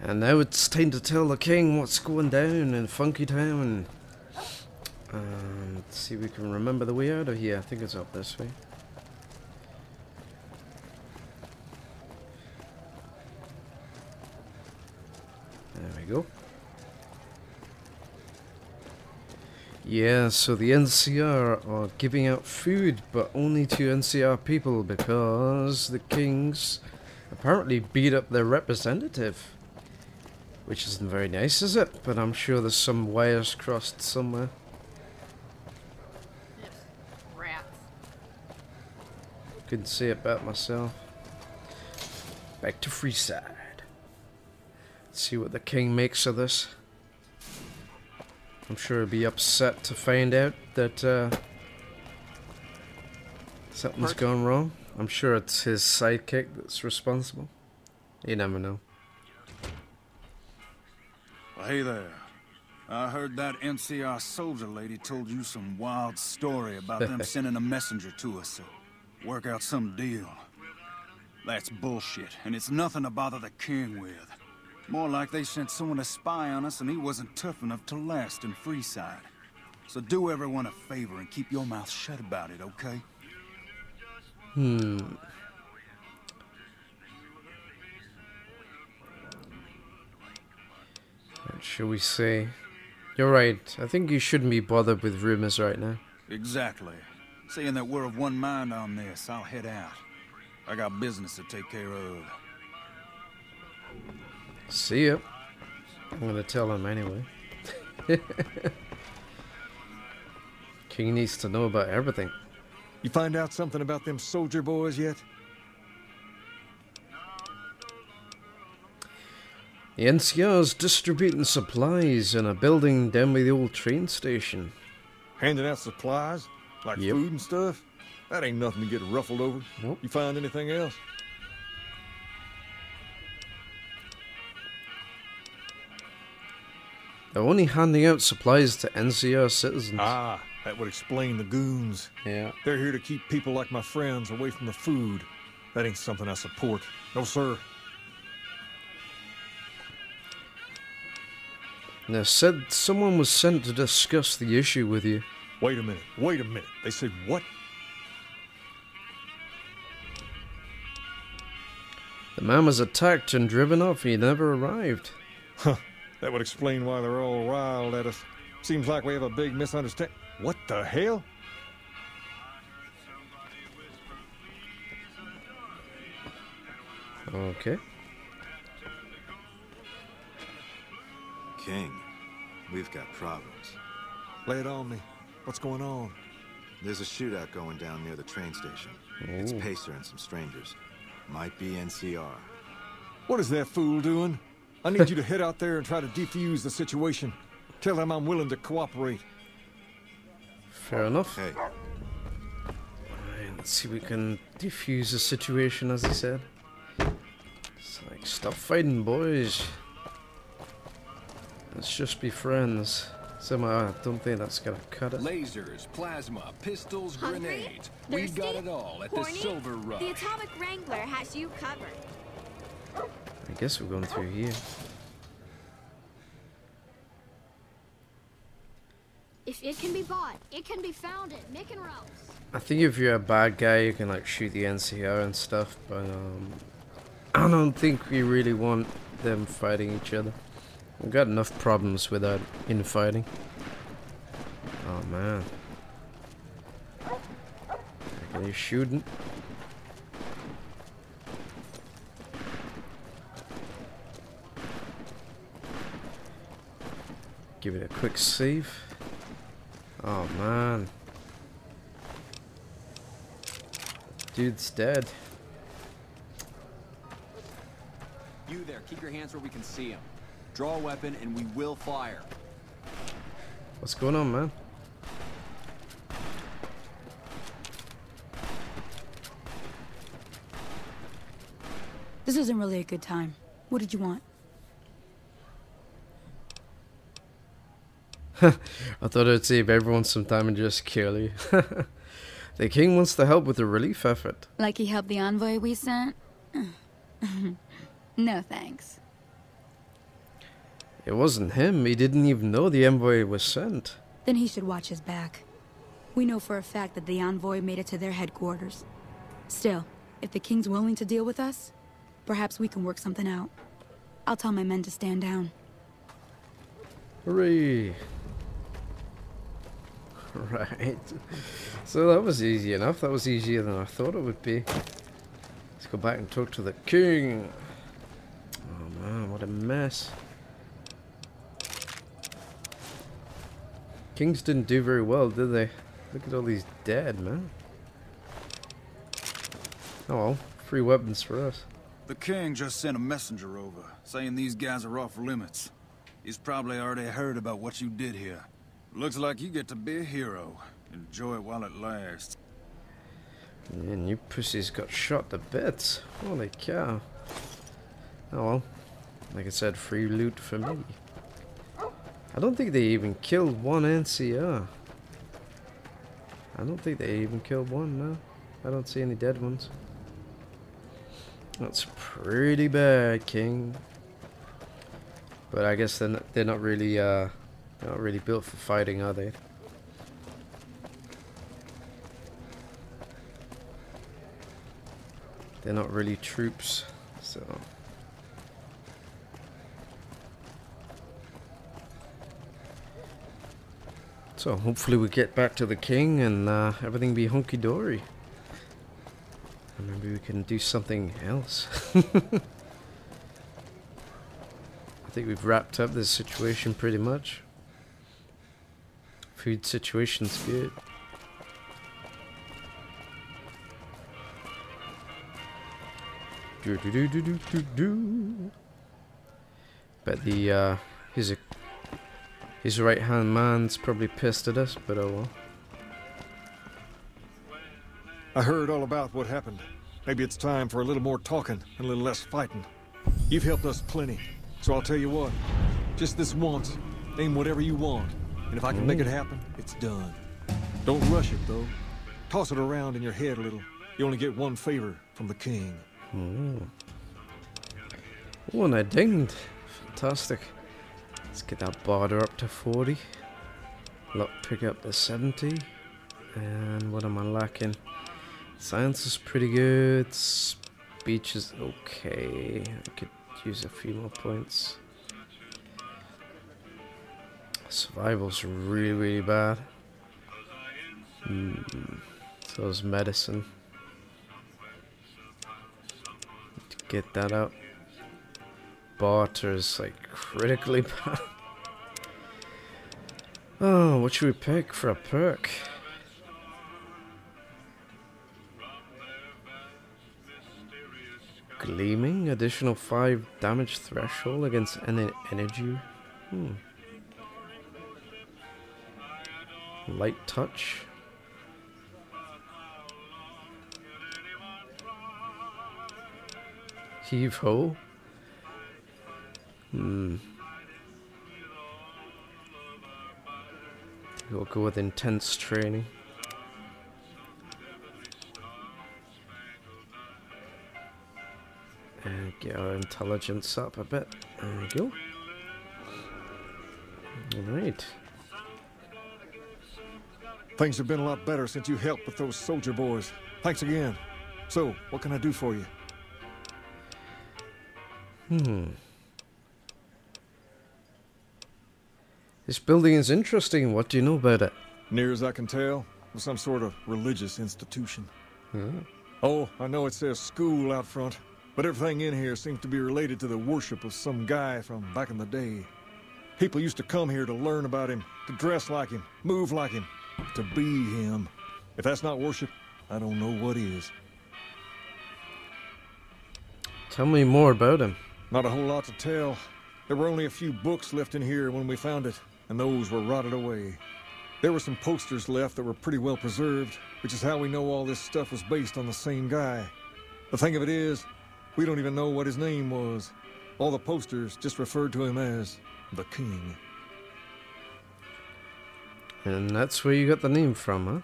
And now it's time to tell the king what's going down in Funky Town. Let's see if we can remember the way out of here. I think it's up this way. There we go. Yeah, so the NCR are giving out food, but only to NCR people because the kings apparently beat up their representative. Which isn't very nice, is it? But I'm sure there's some wires crossed somewhere. Rats. Couldn't say it about myself. Back to Freeside. Let's see what the king makes of this. I'm sure he'll be upset to find out that something's gone wrong. I'm sure it's his sidekick that's responsible. You never know. Well, hey there. I heard that NCR soldier lady told you some wild story about them sending a messenger to us to work out some deal. That's bullshit, and it's nothing to bother the king with. More like they sent someone to spy on us and he wasn't tough enough to last in Freeside. So do everyone a favor and keep your mouth shut about it, okay? What shall we say? You're right. I think you shouldn't be bothered with rumors right now. Exactly. Seeing that we're of one mind on this, I'll head out. I got business to take care of. See ya. I'm gonna tell him anyway. King needs to know about everything. You find out something about them soldier boys yet? The NCR's distributing supplies in a building down by the old train station. Handing out supplies? Like food and stuff? That ain't nothing to get ruffled over. Nope. You find anything else? They're only handing out supplies to NCR citizens. Ah, that would explain the goons. Yeah. They're here to keep people like my friends away from the food. That ain't something I support. No, sir. They said someone was sent to discuss the issue with you. Wait a minute. Wait a minute. They said what? The man was attacked and driven off. He never arrived. Huh. That would explain why they're all riled at us. Seems like we have a big misunderstanding. What the hell? Okay. King, we've got problems. Lay it on me. What's going on? There's a shootout going down near the train station. It's Pacer and some strangers. Might be NCR. What is that fool doing? I need you to head out there and try to defuse the situation. Tell them I'm willing to cooperate. Fair enough. Hey. Alright, let's see if we can defuse the situation, as he said. It's like, stop fighting, boys. Let's just be friends. Somehow, I don't think that's gonna cut it. Lasers, plasma, pistols, Hungry? grenades. Thirsty? We've got it all at Horny? the Silver Rush. The atomic Wrangler has you covered. I guess we're going through here. If it can be bought, it can be found at Mick and Rose. I think if you're a bad guy, you can like shoot the NCR and stuff, but I don't think we really want them fighting each other. We've got enough problems without infighting. Oh man. Are you shooting? Give it a quick save. Oh man. Dude's dead. You there, keep your hands where we can see him. Draw a weapon and we will fire. What's going on, man? This isn't really a good time. What did you want? I thought I'd save everyone some time and just kill you. The king wants to help with the relief effort. Like he helped the envoy we sent? No thanks. It wasn't him. He didn't even know the envoy was sent. Then he should watch his back. We know for a fact that the envoy made it to their headquarters. Still, if the king's willing to deal with us, perhaps we can work something out. I'll tell my men to stand down. Hooray! Right. So that was easy enough. That was easier than I thought it would be. Let's go back and talk to the king. Oh man, what a mess. Kings didn't do very well, did they? Look at all these dead, man. Oh well, free weapons for us. The king just sent a messenger over, saying these guys are off limits. He's probably already heard about what you did here. Looks like you get to be a hero. Enjoy it while it lasts. Man, you pussies got shot to bits. Holy cow. Oh well. Like I said, free loot for me. I don't think they even killed one NCR. I don't think they even killed one, no. I don't see any dead ones. That's pretty bad, King. But I guess they're not really built for fighting, are they? They're not really troops, so. So hopefully we get back to the king and everything be hunky-dory. And maybe we can do something else. I think we've wrapped up this situation pretty much. Food situation's good. Bet the his right-hand man's probably pissed at us, but oh well. I heard all about what happened. Maybe it's time for a little more talking and a little less fighting. You've helped us plenty, so I'll tell you what. Just this once, name whatever you want, and if I can make it happen, it's done. Don't rush it, though. Toss it around in your head a little. You only get one favor from the king. Oh, and I dinged. Fantastic. Let's get that border up to 40. Look, pick up the 70. And what am I lacking? Science is pretty good. Speech is okay. I could use a few more points. Survival's really, really bad. So is medicine. Need to get that up. Barter's like critically bad. Oh, what should we pick for a perk? Gleaming, additional 5 damage threshold against any energy. Light touch. Heave ho. We'll go with intense training. And get our intelligence up a bit. There we go. Alright. Things have been a lot better since you helped with those soldier boys. Thanks again. So, what can I do for you? This building is interesting. What do you know about it? Near as I can tell, it's some sort of religious institution. Oh, I know it says school out front, but everything in here seems to be related to the worship of some guy from back in the day. People used to come here to learn about him, to dress like him, move like him, to be him. If that's not worship, I don't know what is. Tell me more about him. Not a whole lot to tell. There were only a few books left in here when we found it, and those were rotted away. There were some posters left that were pretty well preserved, which is how we know all this stuff was based on the same guy. The thing of it is, we don't even know what his name was. All the posters just referred to him as the King. And that's where you got the name from, huh?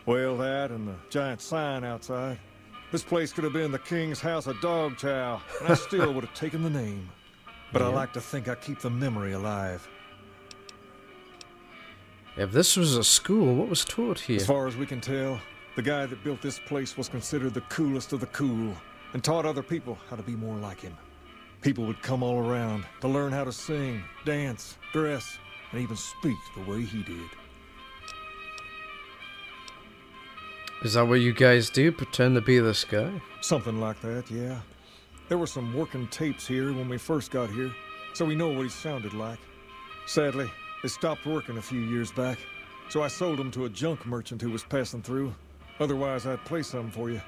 Well, that and the giant sign outside. This place could have been the King's House of Dog Chow, and I still would have taken the name. But I like to think I keep the memory alive. If this was a school, what was taught here? As far as we can tell, the guy that built this place was considered the coolest of the cool and taught other people how to be more like him. People would come all around to learn how to sing, dance, dress, and even speak the way he did. Is that what you guys do? Pretend to be this guy? Something like that, yeah. There were some working tapes here when we first got here, so we know what he sounded like. Sadly, they stopped working a few years back, so I sold them to a junk merchant who was passing through. Otherwise, I'd play some for you.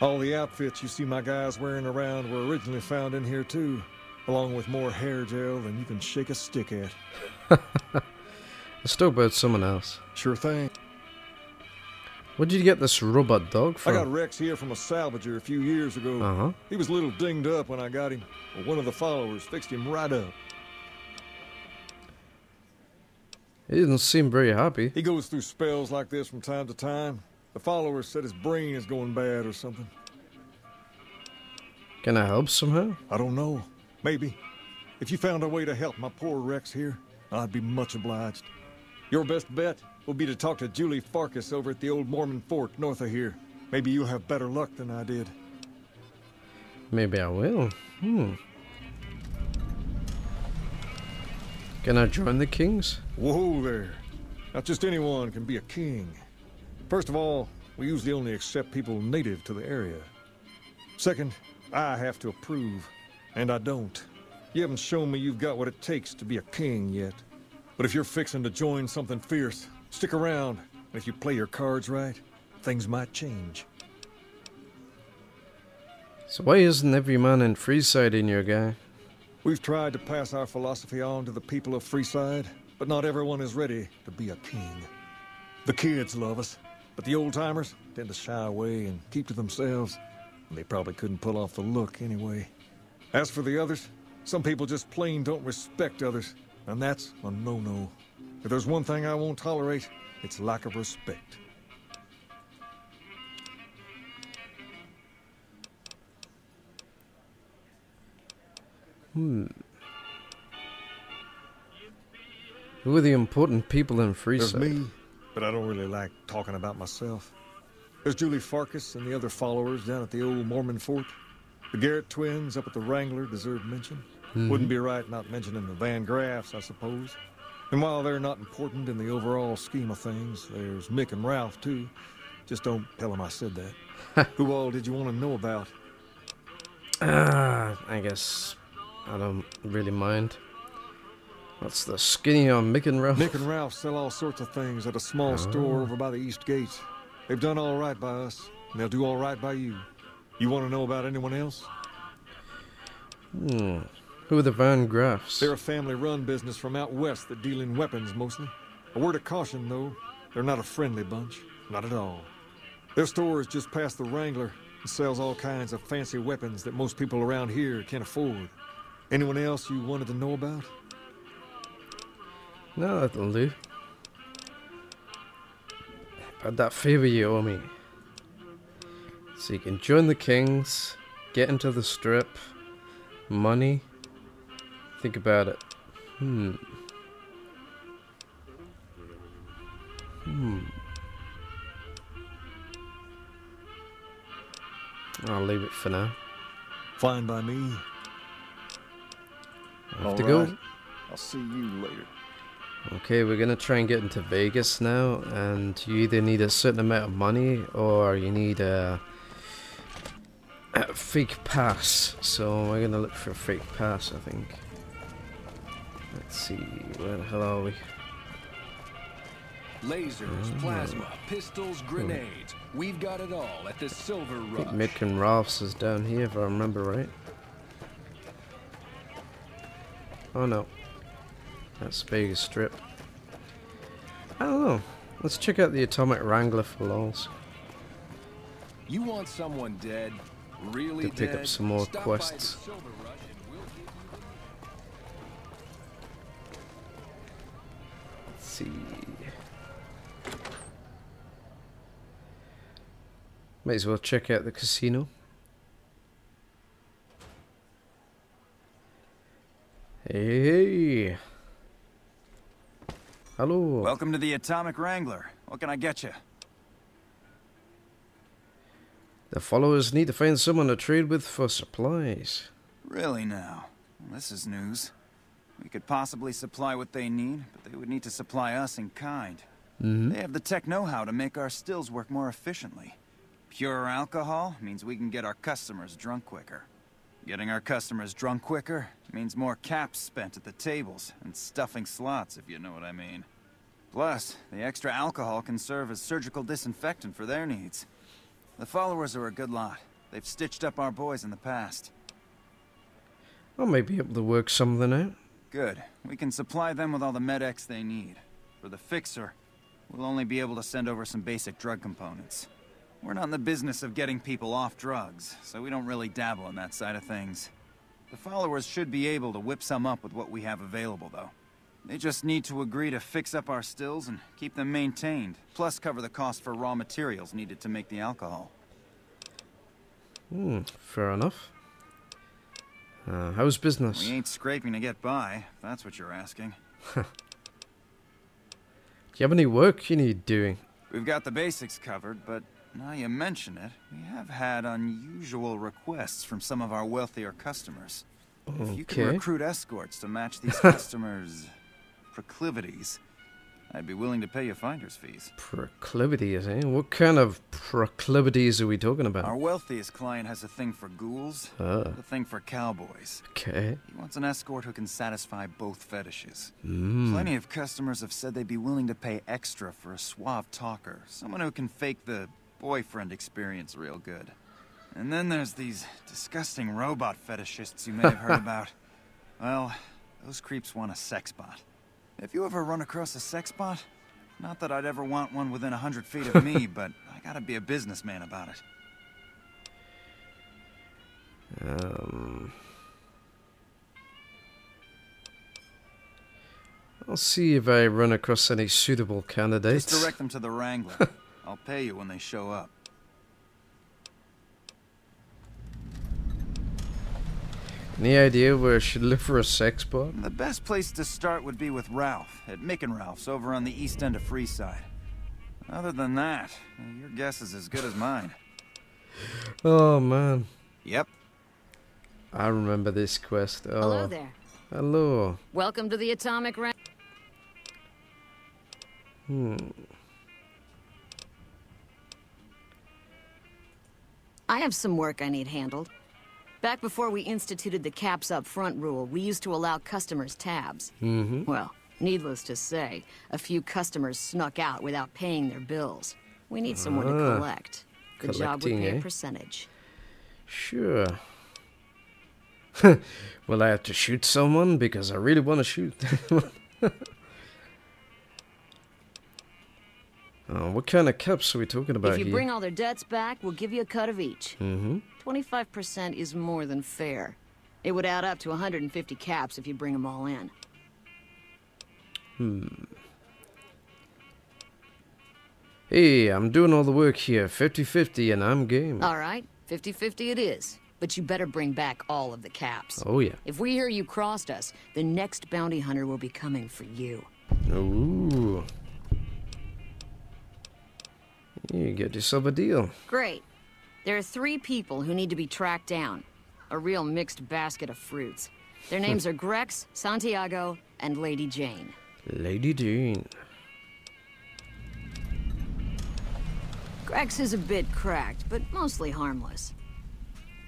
All the outfits you see my guys wearing around were originally found in here too, along with more hair gel than you can shake a stick at. Let's talk about someone else. Sure thing. Where did you get this robot dog from? I got Rex here from a salvager a few years ago. He was a little dinged up when I got him, but one of the followers fixed him right up. He didn't seem very happy. He goes through spells like this from time to time. The followers said his brain is going bad or something. Can I help somehow? I don't know. Maybe. If you found a way to help my poor Rex here, I'd be much obliged. Your best bet will be to talk to Julie Farkas over at the old Mormon fort north of here. Maybe you'll have better luck than I did. Maybe I will. Can I join the kings? Whoa there. Not just anyone can be a king. First of all, we usually only accept people native to the area. Second, I have to approve, and I don't. You haven't shown me you've got what it takes to be a king yet. But if you're fixing to join something fierce, stick around. And if you play your cards right, things might change. So why isn't every man in Freeside in your guy? We've tried to pass our philosophy on to the people of Freeside, but not everyone is ready to be a king. The kids love us, but the old-timers tend to shy away and keep to themselves. And they probably couldn't pull off the look anyway. As for the others, some people just plain don't respect others, and that's a no-no. If there's one thing I won't tolerate, it's lack of respect. Who are the important people in Freeside? There's me, but I don't really like talking about myself. There's Julie Farkas and the other followers down at the old Mormon fort. The Garrett twins up at the Wrangler deserve mention. Wouldn't be right not mentioning the Van Graffs, I suppose. And while they're not important in the overall scheme of things, there's Mick and Ralph, too. Just don't tell them I said that. Who all did you want to know about? I guess I don't really mind. What's the skinny on Mick and Ralph? Mick and Ralph sell all sorts of things at a small store over by the East Gate. They've done all right by us, and they'll do all right by you. You want to know about anyone else? Who are the Van Graffs? They're a family-run business from out west that deal in weapons, mostly. A word of caution, though. They're not a friendly bunch. Not at all. Their store is just past the Wrangler and sells all kinds of fancy weapons that most people around here can't afford. Anyone else you wanted to know about? No, that'll do. About that favor you owe me. So you can join the kings, get into the strip, money. Think about it. I'll leave it for now. Fine by me. I have to go. I'll see you later. Okay, we're gonna try and get into Vegas now, and you either need a certain amount of money or you need a fake pass. So we're gonna look for a fake pass, I think. Let's see, where the hell are we? Lasers, plasma, pistols, grenades. We've got it all at the Silver I Rush. think Mick and Ralph's is down here, if I remember right. Oh no. That's Vegas Strip. I don't know. Let's check out the Atomic Wrangler for lols. You want someone dead? Really To pick dead? up some more Stop quests. by the Silver Rush and we'll give you... Let's see. Might as well check out the casino. Hey. Hello. Welcome to the Atomic Wrangler. What can I get you? The followers need to find someone to trade with for supplies. Really now? Well, this is news. We could possibly supply what they need, but they would need to supply us in kind. They have the tech know-how to make our stills work more efficiently. Pure alcohol means we can get our customers drunk quicker. Getting our customers drunk quicker means more caps spent at the tables and stuffing slots, if you know what I mean. Plus, the extra alcohol can serve as surgical disinfectant for their needs. The followers are a good lot. They've stitched up our boys in the past. I might be able to work something out. Good. We can supply them with all the med-X they need. For the fixer, we'll only be able to send over some basic drug components. We're not in the business of getting people off drugs, so we don't really dabble in that side of things. The followers should be able to whip some up with what we have available, though. They just need to agree to fix up our stills and keep them maintained, plus cover the cost for raw materials needed to make the alcohol. Fair enough. How's business? We ain't scraping to get by, if that's what you're asking. Do you have any work you need doing? We've got the basics covered, but now you mention it, we have had unusual requests from some of our wealthier customers. If you can recruit escorts to match these customers' proclivities, I'd be willing to pay you finder's fees. Proclivities, eh? What kind of proclivities are we talking about? Our wealthiest client has a thing for ghouls, a thing for cowboys. Okay. He wants an escort who can satisfy both fetishes. Plenty of customers have said they'd be willing to pay extra for a suave talker, someone who can fake the boyfriend experience real good. And then there's these disgusting robot fetishists you may have heard about. Well, those creeps want a sex bot. If you ever run across a sex bot, not that I'd ever want one within 100 feet of me, but I gotta be a businessman about it. I'll see if I run across any suitable candidates. Just direct them to the Wrangler. I'll pay you when they show up. Any idea where I should look for a sex bot? The best place to start would be with Ralph, at Mick and Ralph's over on the east end of Freeside. Other than that, your guess is as good as mine. Oh, man. Yep. I remember this quest. Oh. Hello there. Hello. Welcome to the Atomic Wrangler. I have some work I need handled. Back before we instituted the caps up front rule, we used to allow customers tabs. Well, needless to say, a few customers snuck out without paying their bills. We need someone to collect. The job would pay a percentage. Sure. Will I have to shoot someone? Because I really want to shoot. What kind of caps are we talking about here? If you bring all their debts back, we'll give you a cut of each. 25% is more than fair. It would add up to 150 caps if you bring them all in. Hey, I'm doing all the work here. 50-50 and I'm game. All right, 50-50 it is. But you better bring back all of the caps. Oh, yeah. If we hear you crossed us, the next bounty hunter will be coming for you. Ooh. You get yourself a deal. Great. There are 3 people who need to be tracked down. A real mixed basket of fruits. Their names are Grex, Santiago, and Lady Jane. Lady Jane. Grex is a bit cracked, but mostly harmless.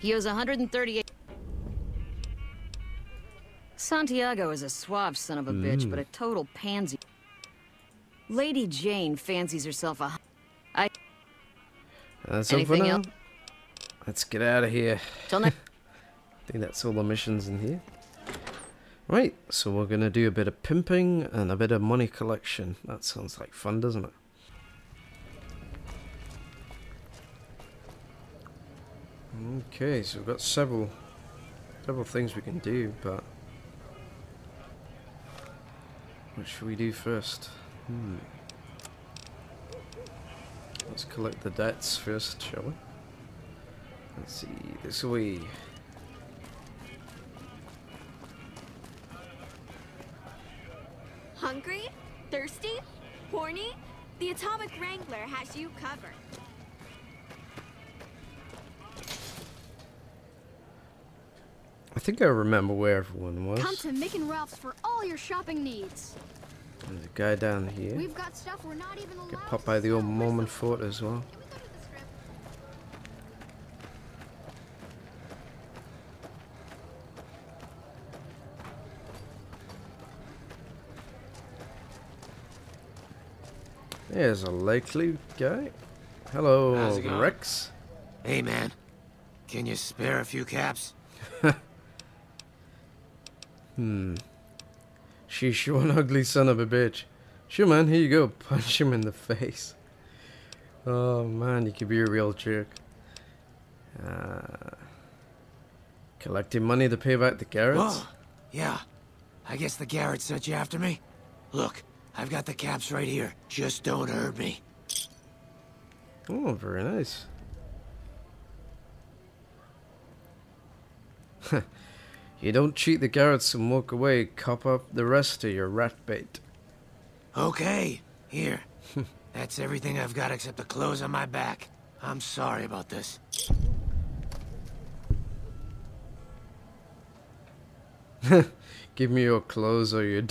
He owes 138... Santiago is a suave son of a bitch, but a total pansy. Lady Jane fancies herself a... That's all for now. Let's get out of here. Till next. I think that's all the missions in here. Right, so we're going to do a bit of pimping and a bit of money collection. That sounds like fun, doesn't it? Okay, so we've got several things we can do, but what should we do first? Let's collect the debts first, shall we? Let's see, this way. Hungry? Thirsty? Horny? The Atomic Wrangler has you covered. I think I remember where everyone was. Come to Mick and Ralph's for all your shopping needs. There's a guy down here. We've got stuff we're not even allowed Get popped by the old Mormon fort as well. Can we go to the strip? There's a likely guy. Hello, How's it going? Rex. Hey, man. Can you spare a few caps? Sheesh, one ugly son of a bitch. Sure, man, here you go. Punch him in the face. Oh, man, you could be a real jerk. Collecting money to pay back the Garretts? Whoa. Yeah. I guess the Garrett sent you after me? Look, I've got the caps right here. Just don't hurt me. Oh, very nice. You don't cheat the Garretts and walk away, cop up the rest of your rat bait. Okay, here. That's everything I've got except the clothes on my back. I'm sorry about this. Give me your clothes or you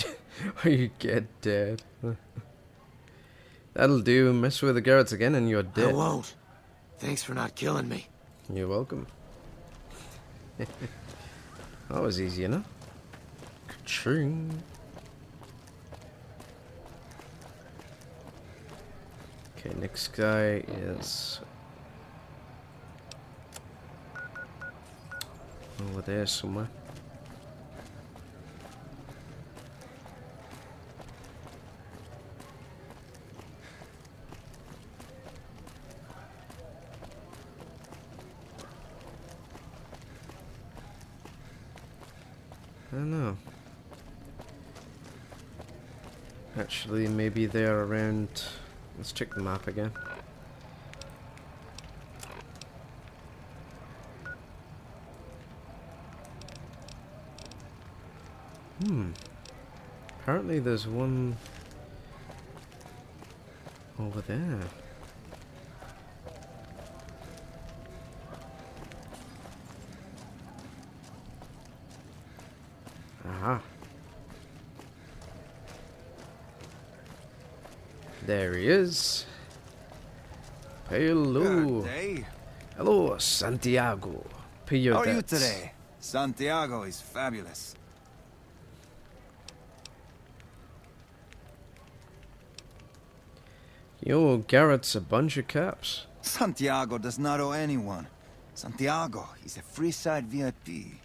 or you get dead. That'll do. Mess with the Garretts again and you're dead. I won't. Thanks for not killing me. You're welcome. That was easy enough. Ka-ching. Okay, next guy is over there somewhere. I don't know. Actually, maybe they're around. Let's check the map again. Apparently there's one over there. Aha. There he is. Hello. Good day. Hello, Santiago. Pay your How are you debts. today? Santiago is fabulous. Yo, Garrett's a bunch of caps. Santiago does not owe anyone. Santiago is a Freeside VIP.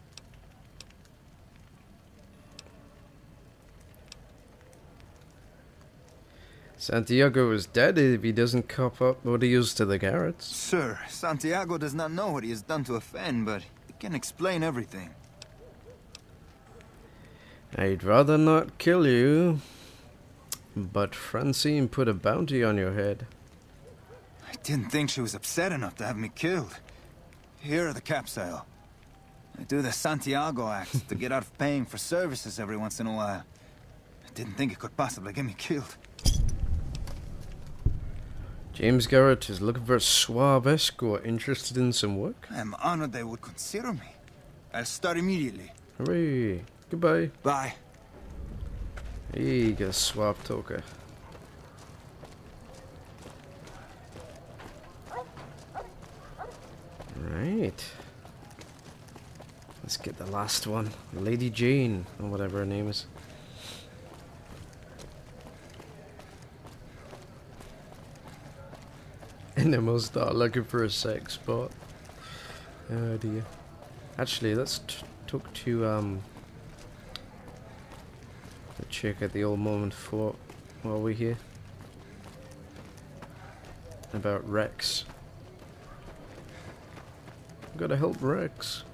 Santiago is dead if he doesn't cop up what he used to the Garretts. Sir, Santiago does not know what he has done to offend, but he can explain everything. I'd rather not kill you, but Francine put a bounty on your head. I didn't think she was upset enough to have me killed. Here are the caps, A.L. I do the Santiago act to get out of paying for services every once in a while. I didn't think it could possibly get me killed. James Garrett is looking for a suave escort interested in some work. I am honored they would consider me. I'll start immediately. Hooray. Goodbye. Bye. Hey, get a suave talker. Right. Let's get the last one. Lady Jane, or whatever her name is. And then we'll start looking for a sex spot. Oh dear. Actually, let's talk to the chick at the old Mormon fort while we're here. About Rex. Gotta help Rex.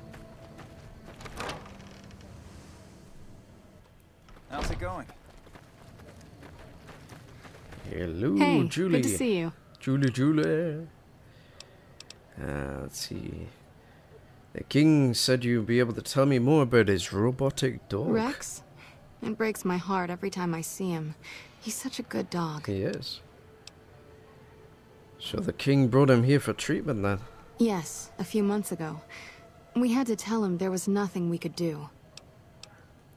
How's it going? Hello, Hey, Julie. good to see you. Julie. Let's see. The king said you'd be able to tell me more about his robotic dog. Rex, It breaks my heart every time I see him. He's such a good dog. He is. So the king brought him here for treatment then? Yes, a few months ago. We had to tell him there was nothing we could do.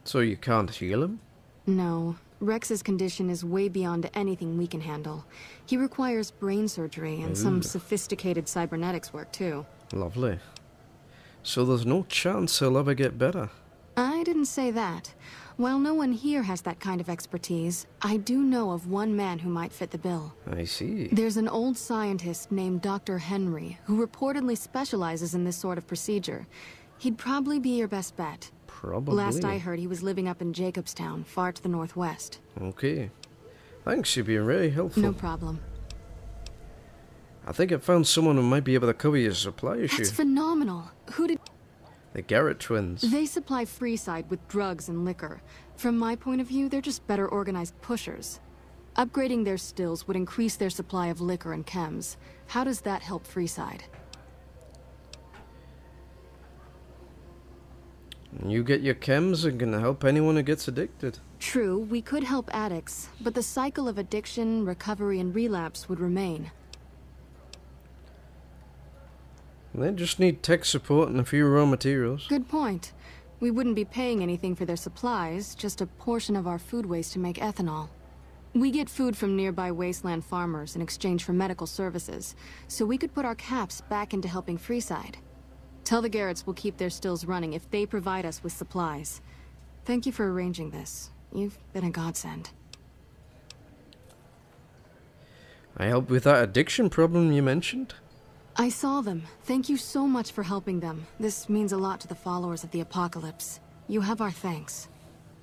So you can't heal him? No. Rex's condition is way beyond anything we can handle. He requires brain surgery and some sophisticated cybernetics work too. Lovely. So there's no chance he'll ever get better? I didn't say that. While no one here has that kind of expertise, I do know of one man who might fit the bill. I see. There's an old scientist named Dr. Henry, who reportedly specializes in this sort of procedure. He'd probably be your best bet. Probably. Last I heard, he was living up in Jacobstown, far to the northwest. Okay. Thanks, you've been really helpful. No problem. I think I found someone who might be able to cover your supply issue. That's phenomenal. Who did... The Garrett twins. They supply Freeside with drugs and liquor. From my point of view, they're just better organized pushers. Upgrading their stills would increase their supply of liquor and chems. How does that help Freeside? You get your chems and can help anyone who gets addicted. True, we could help addicts, but the cycle of addiction, recovery, and relapse would remain. They just need tech support and a few raw materials. Good point. We wouldn't be paying anything for their supplies, just a portion of our food waste to make ethanol. We get food from nearby wasteland farmers in exchange for medical services, so we could put our caps back into helping Freeside. Tell the Garretts we'll keep their stills running if they provide us with supplies. Thank you for arranging this. You've been a godsend. I helped with that addiction problem you mentioned. I saw them. Thank you so much for helping them. This means a lot to the followers of the apocalypse. You have our thanks.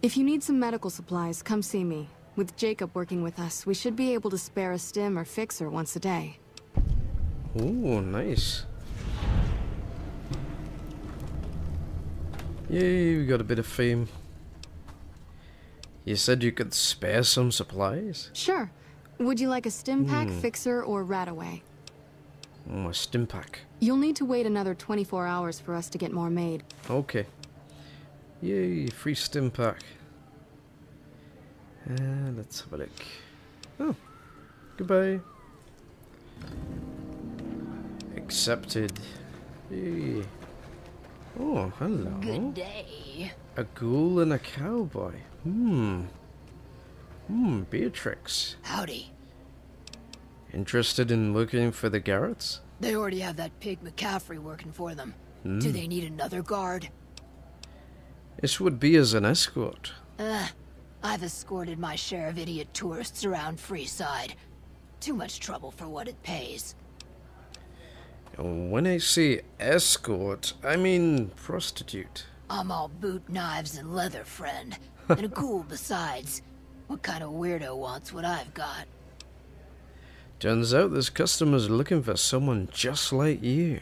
If you need some medical supplies, come see me. With Jacob working with us, we should be able to spare a stim or fixer once a day. Ooh, nice. Yay, we got a bit of fame. You said you could spare some supplies? Sure. Would you like a stim pack, fixer, or rataway? Oh, a stim pack. You'll need to wait another 24 hours for us to get more made. Okay. Yay, free stim pack. Let's have a look. Oh, goodbye. Accepted. Yay. Oh, hello. Good day. A ghoul and a cowboy. Beatrix. Howdy. Interested in looking for the Garretts? They already have that pig McCaffrey working for them. Do they need another guard? This would be as an escort. I've escorted my share of idiot tourists around Freeside. Too much trouble for what it pays. When I say escort, I mean prostitute. I'm all boot, knives, and leather, friend. And a ghoul besides. What kind of weirdo wants what I've got? Turns out this customer's looking for someone just like you.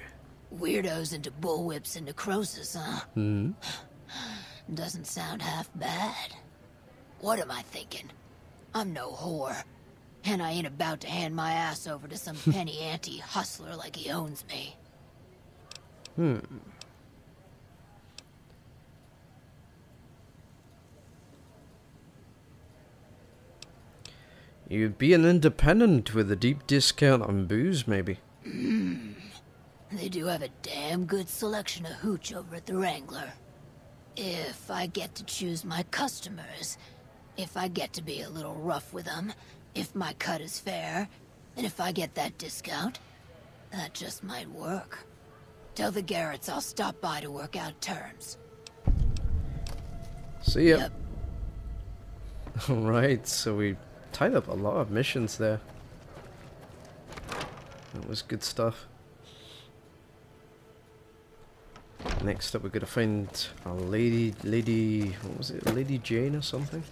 Weirdos into bullwhips and necrosis, huh? Doesn't sound half bad. What am I thinking? I'm no whore. And I ain't about to hand my ass over to some penny ante hustler like he owns me. You'd be an independent with a deep discount on booze, maybe. They do have a damn good selection of hooch over at the Wrangler. If I get to choose my customers, if I get to be a little rough with them, if my cut is fair, and if I get that discount, that just might work. Tell the Garretts I'll stop by to work out terms. See ya. Yep. Alright, so we tied up a lot of missions there. That was good stuff. Next up we're gonna find a lady, what was it, Lady Jane or something?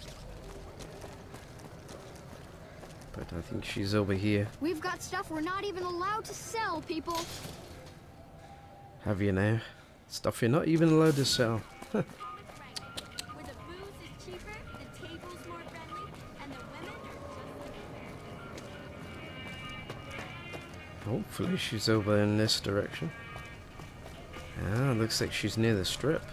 But I think she's over here. We've got stuff we're not even allowed to sell, people. Have you now? Stuff you're not even allowed to sell. Where the booze is cheaper, the table's more friendly, and the women are just Hopefully she's over in this direction. Ah, looks like she's near the strip.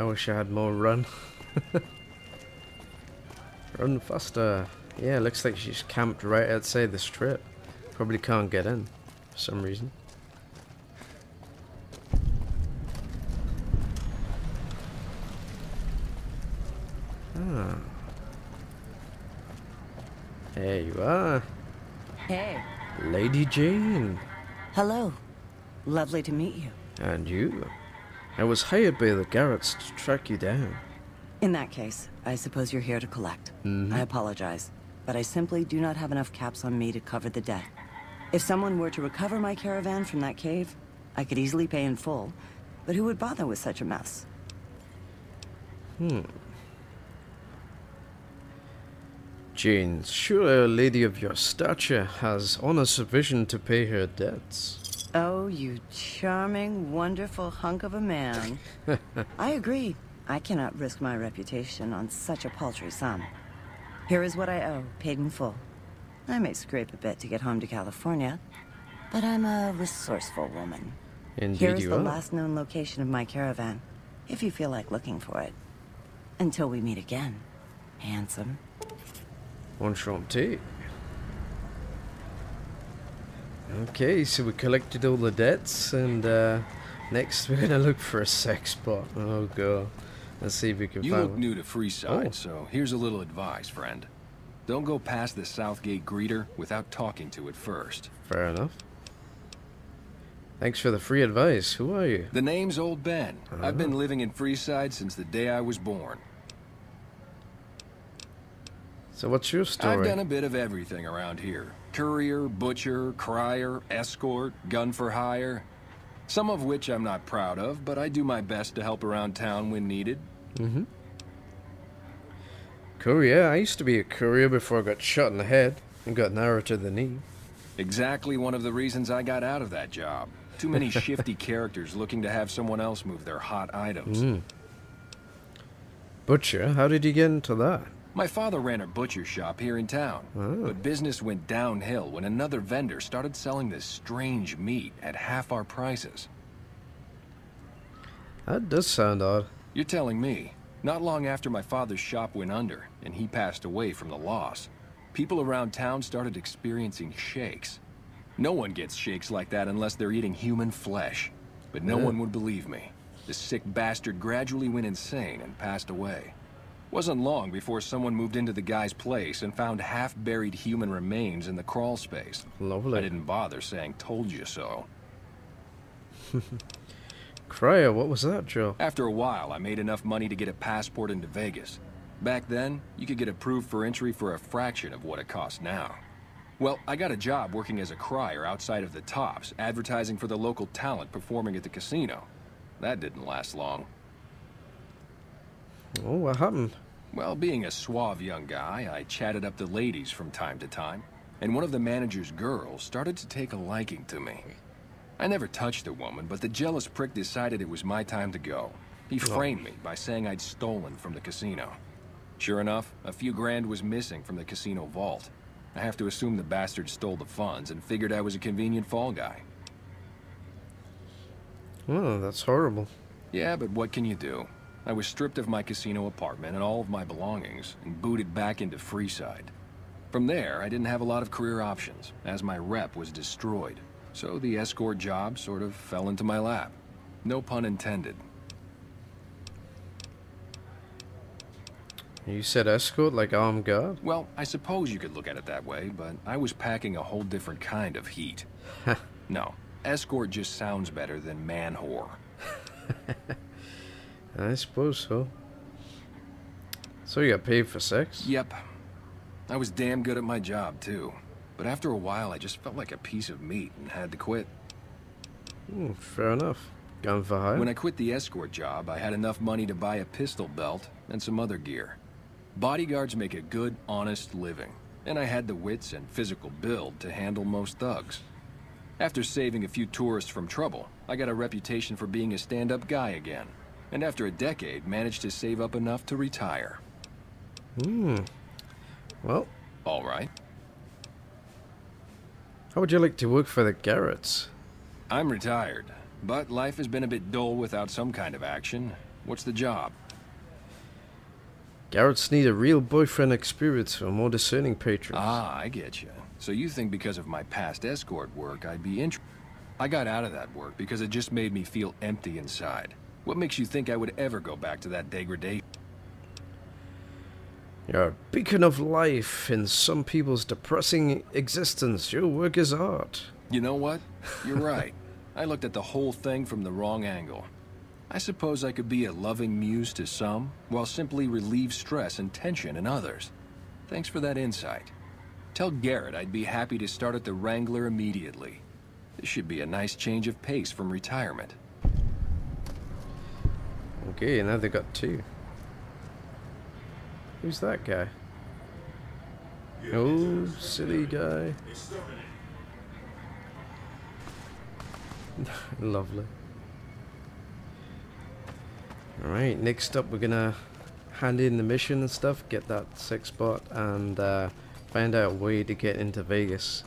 I wish I had more run. Run faster. Yeah, looks like she's camped right outside the strip. Probably can't get in for some reason. Ah. There you are. Hey. Lady Jane. Hello. Lovely to meet you. And you. I was hired by the Garretts to track you down. In that case, I suppose you're here to collect. I apologize, but I simply do not have enough caps on me to cover the debt. If someone were to recover my caravan from that cave, I could easily pay in full, but who would bother with such a mess? Jane, sure a lady of your stature has honor sufficient to pay her debts. Oh, you charming, wonderful hunk of a man. I agree. I cannot risk my reputation on such a paltry sum. Here is what I owe, paid in full. I may scrape a bit to get home to California, but I'm a resourceful woman. Indeed Here is you the are. last known location of my caravan, if you feel like looking for it. Until we meet again, handsome. Enchanté. Okay, so we collected all the debts, and next we're gonna look for a sex bot. Oh god. Let's see if we can You find look one. new to Freeside, Oh. so here's a little advice, friend. Don't go past the Southgate greeter without talking to it first. Fair enough. Thanks for the free advice. Who are you? The name's Old Ben. I've been living in Freeside since the day I was born. So what's your story? I've done a bit of everything around here. Courier, butcher, crier, escort, gun for hire. Some of which I'm not proud of, but I do my best to help around town when needed. Courier? I used to be a courier before I got shot in the head and got an arrow to the knee. Exactly one of the reasons I got out of that job. Too many shifty characters looking to have someone else move their hot items. Butcher? How did you get into that? My father ran a butcher shop here in town, but business went downhill when another vendor started selling this strange meat at half our prices. That does sound odd. You're telling me. Not long after my father's shop went under, and he passed away from the loss, people around town started experiencing shakes. No one gets shakes like that unless they're eating human flesh. But no one would believe me. The sick bastard gradually went insane and passed away. Wasn't long before someone moved into the guy's place and found half-buried human remains in the crawl space. Lovely. I didn't bother saying told you so. Crier, what was that, Joe? After a while, I made enough money to get a passport into Vegas. Back then, you could get approved for entry for a fraction of what it costs now. Well, I got a job working as a crier outside of the Tops, advertising for the local talent performing at the casino. That didn't last long. Oh, what happened? Well, being a suave young guy, I chatted up the ladies from time to time, and one of the manager's girls started to take a liking to me. I never touched the woman, but the jealous prick decided it was my time to go. He framed me by saying I'd stolen from the casino. Sure enough, a few grand was missing from the casino vault. I have to assume the bastard stole the funds and figured I was a convenient fall guy. Oh, that's horrible. Yeah, but what can you do? I was stripped of my casino apartment and all of my belongings and booted back into Freeside. From there, I didn't have a lot of career options, as my rep was destroyed. So the escort job sort of fell into my lap. No pun intended. You said escort, like armed guard? Well, I suppose you could look at it that way, but I was packing a whole different kind of heat. No, escort just sounds better than man-whore. I suppose so. So you got paid for sex? Yep. I was damn good at my job, too. But after a while, I just felt like a piece of meat and had to quit. Fair enough. Gun for hire? When I quit the escort job, I had enough money to buy a pistol belt and some other gear. Bodyguards make a good, honest living, and I had the wits and physical build to handle most thugs. After saving a few tourists from trouble, I got a reputation for being a stand-up guy again, and after a decade, managed to save up enough to retire. Well. All right. How would you like to work for the Garretts? I'm retired, but life has been a bit dull without some kind of action. What's the job? Garrett's need a real boyfriend experience for more discerning patrons. Ah, I get you. So you think because of my past escort work, I'd be interested? I got out of that work because it just made me feel empty inside. What makes you think I would ever go back to that degradation? You're a beacon of life in some people's depressing existence. Your work is art. You know what? You're right. I looked at the whole thing from the wrong angle. I suppose I could be a loving muse to some, while simply relieve stress and tension in others. Thanks for that insight. Tell Garrett I'd be happy to start at the Wrangler immediately. This should be a nice change of pace from retirement. Okay, now they got 2. Who's that guy? Oh, silly guy. Lovely. Alright, next up we're gonna hand in the mission and stuff, get that 6 spot, and find out a way to get into Vegas.